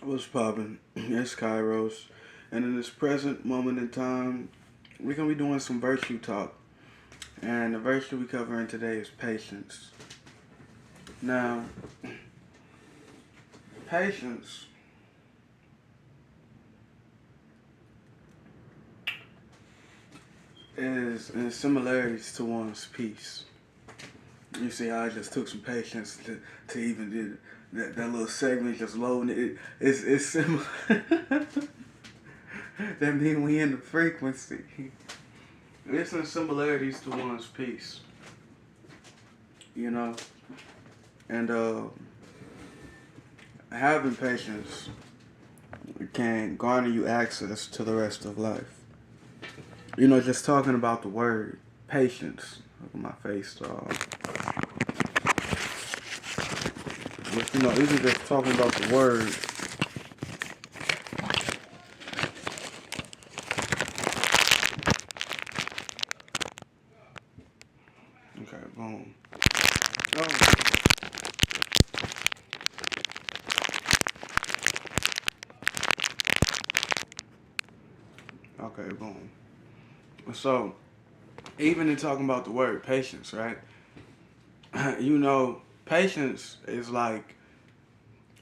What's poppin'? It's Kairos. And in this present moment in time, we're gonna be doing some virtue talk. And the virtue we covering today is patience. Now, patience is in similarities to one's peace. You see how I just took some patience to even do that little segment just loading it's similar. That means we in the frequency. It's in similarities to one's peace. You know? And having patience can garner you access to the rest of life. Just talking about the word patience. Look at my face, dog. But even just talking about the word, okay, boom. Oh, okay, boom. So, even in talking about the word patience, right? Patience is like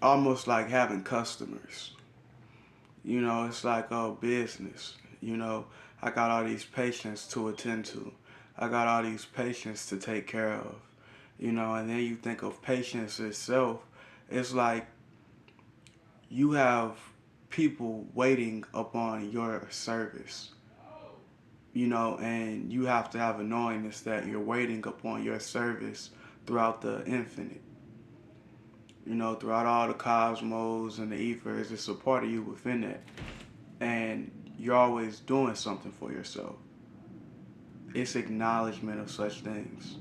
almost like having customers. It's like a business. I got all these patients to attend to. I got all these patients to take care of. And then you think of patience itself. It's like you have people waiting upon your service. And you have to have a knowingness that you're waiting upon your service throughout the infinite. Throughout all the cosmos and the ethers, it's a part of you within that. And you're always doing something for yourself. It's acknowledgement of such things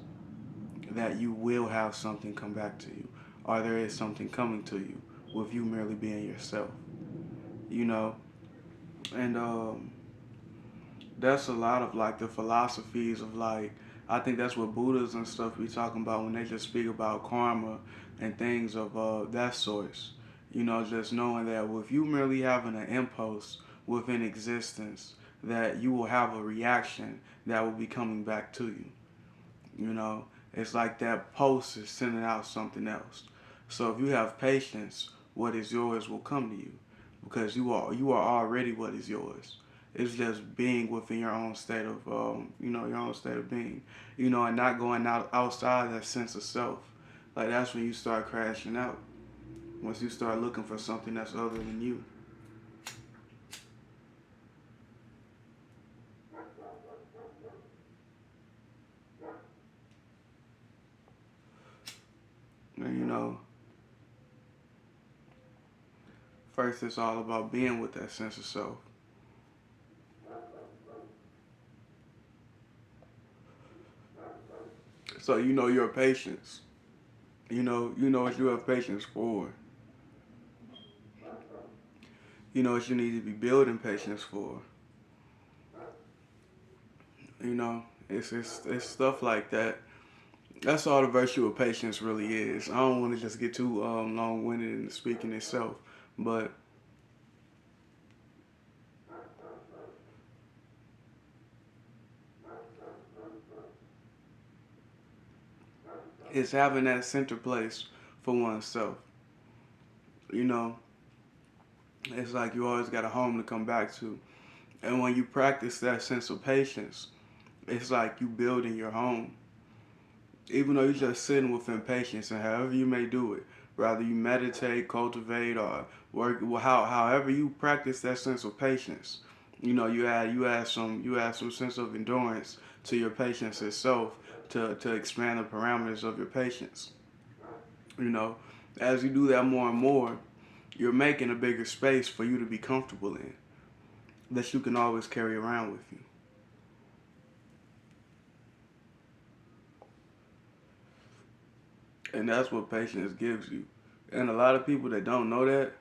that you will have something come back to you, or there is something coming to you with you merely being yourself. You know, and that's a lot of like the philosophies of like I think that's what Buddhas and stuff be talking about when they just speak about karma and things of that sort. Just knowing that with you merely having an impulse within existence, that you will have a reaction that will be coming back to you. It's like that pulse is sending out something else. So if you have patience, what is yours will come to you, because you are already what is yours. It's just being within your own state of your own state of being, and not going outside that sense of self. Like that's when you start crashing out. Once you start looking for something that's other than you. And first it's all about being with that sense of self. So your patience. You know what you have patience for. You know what you need to be building patience for. It's stuff like that. That's all the virtue of patience really is. I don't want to just get too long-winded in the speaking itself, but it's having that center place for oneself. You know, it's like you always got a home to come back to, and when you practice that sense of patience, it's like you building your home. Even though you're just sitting within patience, and however you may do it, rather you meditate, cultivate, or work, however you practice that sense of patience, you add some sense of endurance to your patience itself to expand the parameters of your patience. You know, as you do that more and more, you're making a bigger space for you to be comfortable in that you can always carry around with you. And that's what patience gives you. And a lot of people that don't know that,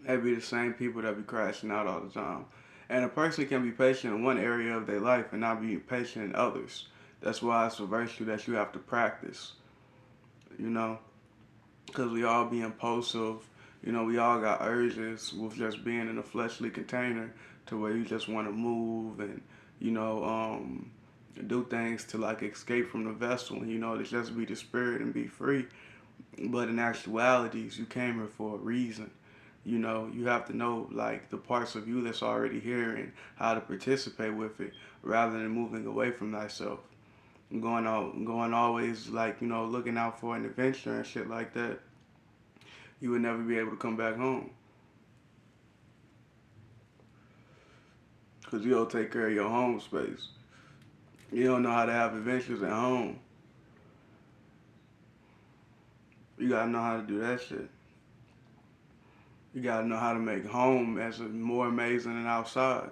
they be the same people that be crashing out all the time. And a person can be patient in one area of their life and not be patient in others. That's why it's a virtue that you have to practice, you know? because we all be impulsive. You know, we all got urges with just being in a fleshly container to where you just want to move and, you know, do things to like escape from the vessel, you know, to just be the spirit and be free. But in actuality, you came here for a reason. You know, you have to know like the parts of you that's already here and how to participate with it rather than moving away from thyself. Going always like, you know, looking out for an adventure and shit like that. You would never be able to come back home. Because you don't take care of your home space. You don't know how to have adventures at home. You gotta know how to do that shit. You gotta know how to make home as more amazing than outside.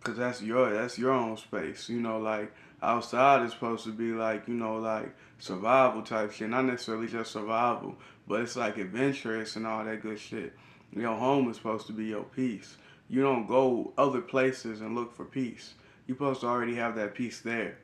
Cause that's your own space. You know, like outside is supposed to be like, you know, like survival type shit. Not necessarily just survival, but it's like adventurous and all that good shit. Your home is supposed to be your peace. You don't go other places and look for peace. You're supposed to already have that peace there.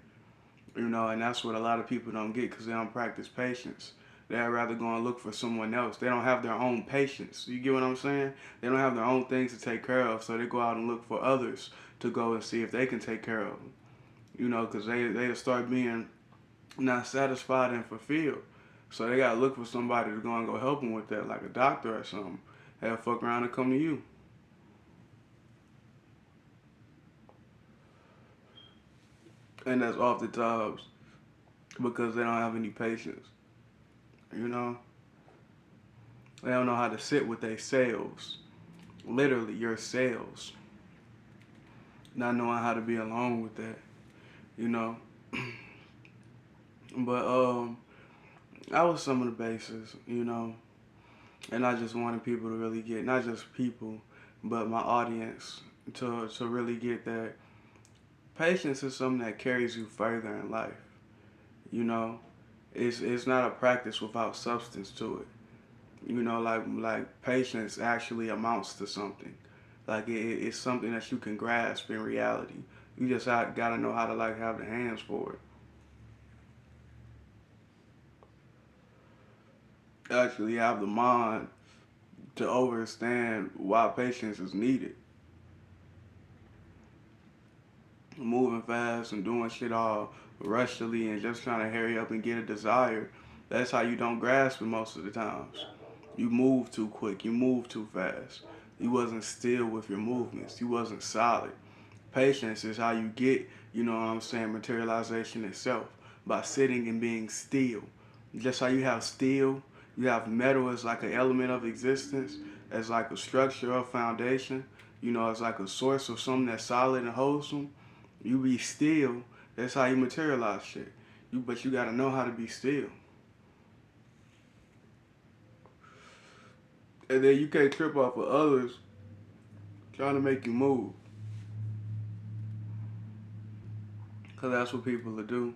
You know, and that's what a lot of people don't get because they don't practice patience. They'd rather go and look for someone else. They don't have their own patience. You get what I'm saying? They don't have their own things to take care of, so they go out and look for others to go and see if they can take care of them. You know, because they start being not satisfied and fulfilled. So they got to look for somebody to go help them with that, like a doctor or something. They'll fuck around and come to you. And that's off the tops because they don't have any patience. You know? They don't know how to sit with their selves. Literally, your selves. Not knowing how to be alone with that. You know? But, that was some of the bases, you know? And I just wanted people to really get, not just people, but my audience to really get that patience is something that carries you further in life. You know? It's not a practice without substance to it. You know, like patience actually amounts to something. Like it's something that you can grasp in reality. You just gotta know how to like have the hands for it. Actually have the mind to understand why patience is needed. Moving fast and doing shit all rushily and just trying to hurry up and get a desire. That's how you don't grasp it most of the times. You move too quick. You move too fast. You wasn't still with your movements. You wasn't solid. Patience is how you get, you know what I'm saying, materialization itself by sitting and being still. Just how you have steel, you have metal as like an element of existence, as like a structure or foundation, you know, as like a source of something that's solid and wholesome. You be still, that's how you materialize shit. But you gotta know how to be still. And then you can't trip off of others trying to make you move. Because that's what people will do.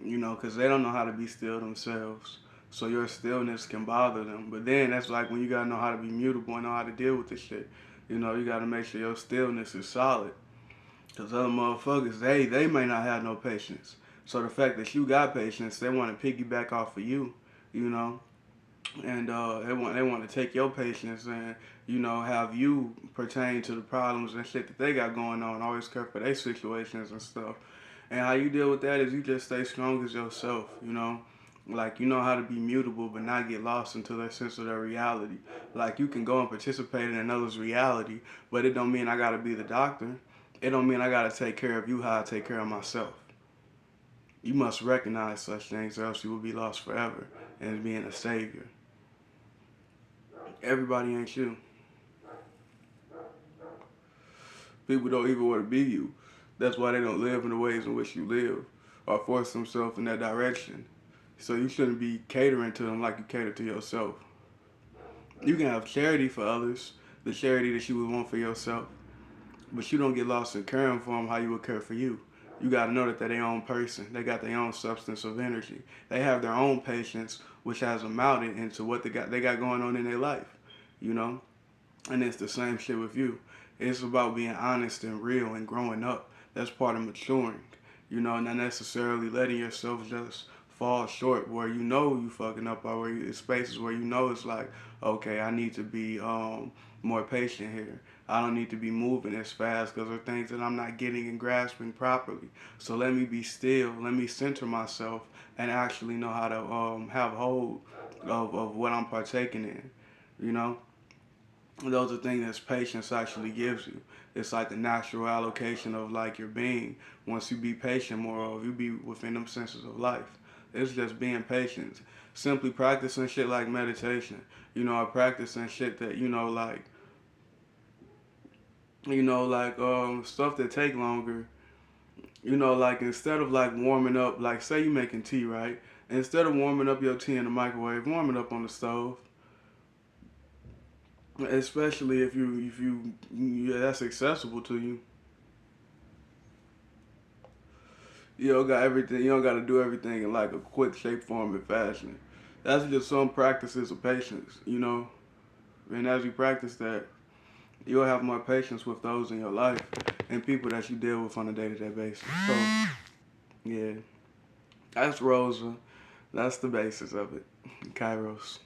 You know, because they don't know how to be still themselves. So your stillness can bother them. But then that's like when you got to know how to be mutable and know how to deal with this shit. You know, you got to make sure your stillness is solid. Because other motherfuckers, they may not have no patience. So the fact that you got patience, they want to piggyback off of you, you know. And they want to take your patience and have you pertain to the problems and shit that they got going on. Always care for their situations and stuff. And how you deal with that is you just stay strong as yourself. Like you know how to be mutable, but not get lost into their sense of their reality. Like you can go and participate in another's reality, but it don't mean I gotta be the doctor. It don't mean I gotta take care of you how I take care of myself. You must recognize such things, or else you will be lost forever as being a savior. Everybody ain't you. People don't even want to be you. That's why they don't live in the ways in which you live or force themselves in that direction. So you shouldn't be catering to them like you cater to yourself. You can have charity for others, the charity that you would want for yourself, but you don't get lost in caring for them how you would care for you. You got to know that they're their own person. They got their own substance of energy. They have their own patience, which has amounted into what they got going on in their life, you know? And it's the same shit with you. It's about being honest and real and growing up. That's part of maturing, not necessarily letting yourself just fall short where you know you fucking up, or where it's spaces where you know it's like, okay, I need to be more patient here. I don't need to be moving as fast because there are things that I'm not getting and grasping properly. So let me be still. Let me center myself and actually know how to have hold of what I'm partaking in. You know, those are things that patience actually gives you. It's like a natural allocation of like your being. Once you be patient more of, you be within them senses of life. It's just being patient. Simply practicing shit like meditation. You know, or practicing shit that, stuff that take longer. You know, like instead of like warming up, like say you making tea, right? Instead of warming up your tea in the microwave, warm it up on the stove. Especially if you yeah, that's accessible to you. You don't got everything. You don't got to do everything in like a quick shape, form, and fashion. That's just some practices of patience, you know. And as you practice that, you'll have more patience with those in your life and people that you deal with on a day-to-day basis. So yeah, that's Rosa. That's the basis of it. Kairos.